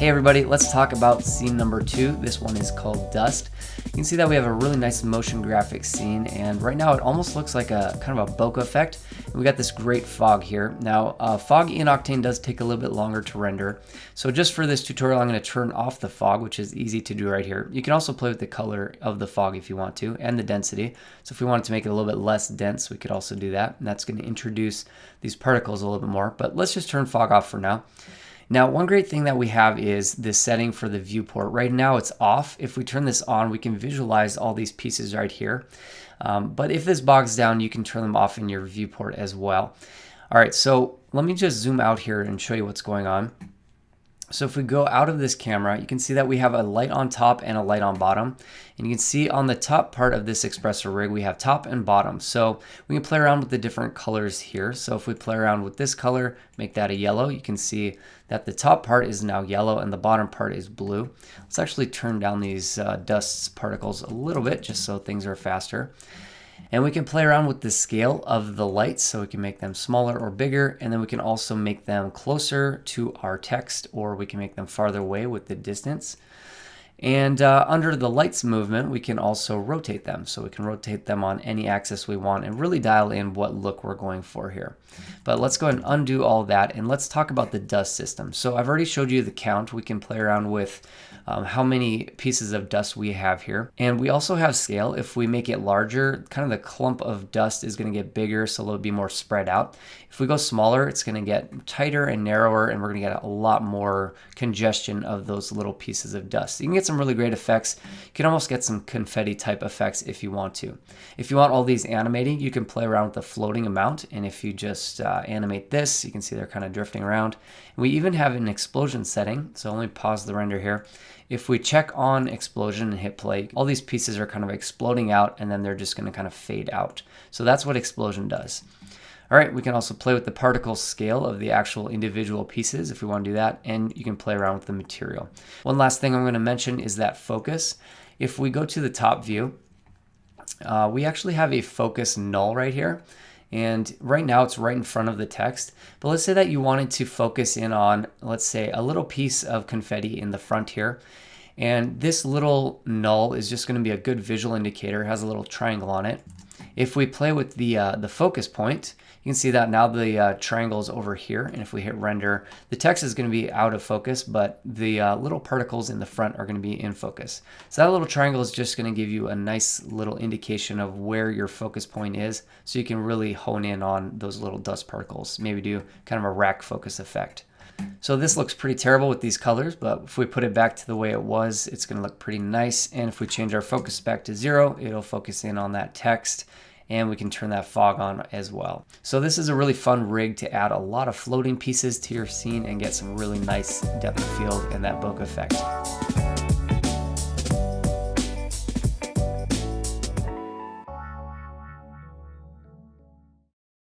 Hey everybody, let's talk about scene number 2. This one is called Dust. You can see that we have a really nice motion graphic scene, and right now it almost looks like a kind of a bokeh effect. We got this great fog here. Now, fog in Octane does take a little bit longer to render. So just for this tutorial, I'm going to turn off the fog, which is easy to do right here. You can also play with the color of the fog if you want to, and the density. So if we wanted to make it a little bit less dense, we could also do that. And that's going to introduce these particles a little bit more. But let's just turn fog off for now. Now, one great thing that we have is this setting for the viewport. Right now it's off. If we turn this on, we can visualize all these pieces right here. But if this bogs down, you can turn them off in your viewport as well. All right, so let me just zoom out here and show you what's going on. So if we go out of this camera, you can see that we have a light on top and a light on bottom. And you can see on the top part of this Espresso rig, we have top and bottom. So we can play around with the different colors here. So if we play around with this color, make that a yellow, you can see that the top part is now yellow and the bottom part is blue. Let's actually turn down these dust particles a little bit just so things are faster. And we can play around with the scale of the lights, so we can make them smaller or bigger, and then we can also make them closer to our text, or we can make them farther away with the distance. And under the lights movement, we can also rotate them. So we can rotate them on any axis we want and really dial in what look we're going for here. But let's go ahead and undo all that, and let's talk about the dust system. So I've already showed you the count. We can play around with how many pieces of dust we have here. And we also have scale. If we make it larger, kind of the clump of dust is going to get bigger, so it'll be more spread out. If we go smaller, it's going to get tighter and narrower, and we're going to get a lot more congestion of those little pieces of dust. You can get some really great effects. You can almost get some confetti type effects if you want to. If you want all these animating, you can play around with the floating amount, and if you just animate this, you can see they're kind of drifting around. And we even have an explosion setting, so let me pause the render here. If we check on explosion and hit play, all these pieces are kind of exploding out, and then they're just going to kind of fade out. So that's what explosion does. All right, we can also play with the particle scale of the actual individual pieces if we want to do that, and you can play around with the material. One last thing I'm going to mention is that focus. If we go to the top view, we actually have a focus null right here. And right now it's right in front of the text. But let's say that you wanted to focus in on, let's say, a little piece of confetti in the front here. And this little null is just going to be a good visual indicator. It has a little triangle on it. If we play with the focus point, you can see that now the triangle is over here. And if we hit render, the text is going to be out of focus, but the little particles in the front are going to be in focus. So that little triangle is just going to give you a nice little indication of where your focus point is, so you can really hone in on those little dust particles, maybe do kind of a rack focus effect. So this looks pretty terrible with these colors, but if we put it back to the way it was, it's going to look pretty nice. And if we change our focus back to 0, it'll focus in on that text, and we can turn that fog on as well. So this is a really fun rig to add a lot of floating pieces to your scene and get some really nice depth of field and that bokeh effect.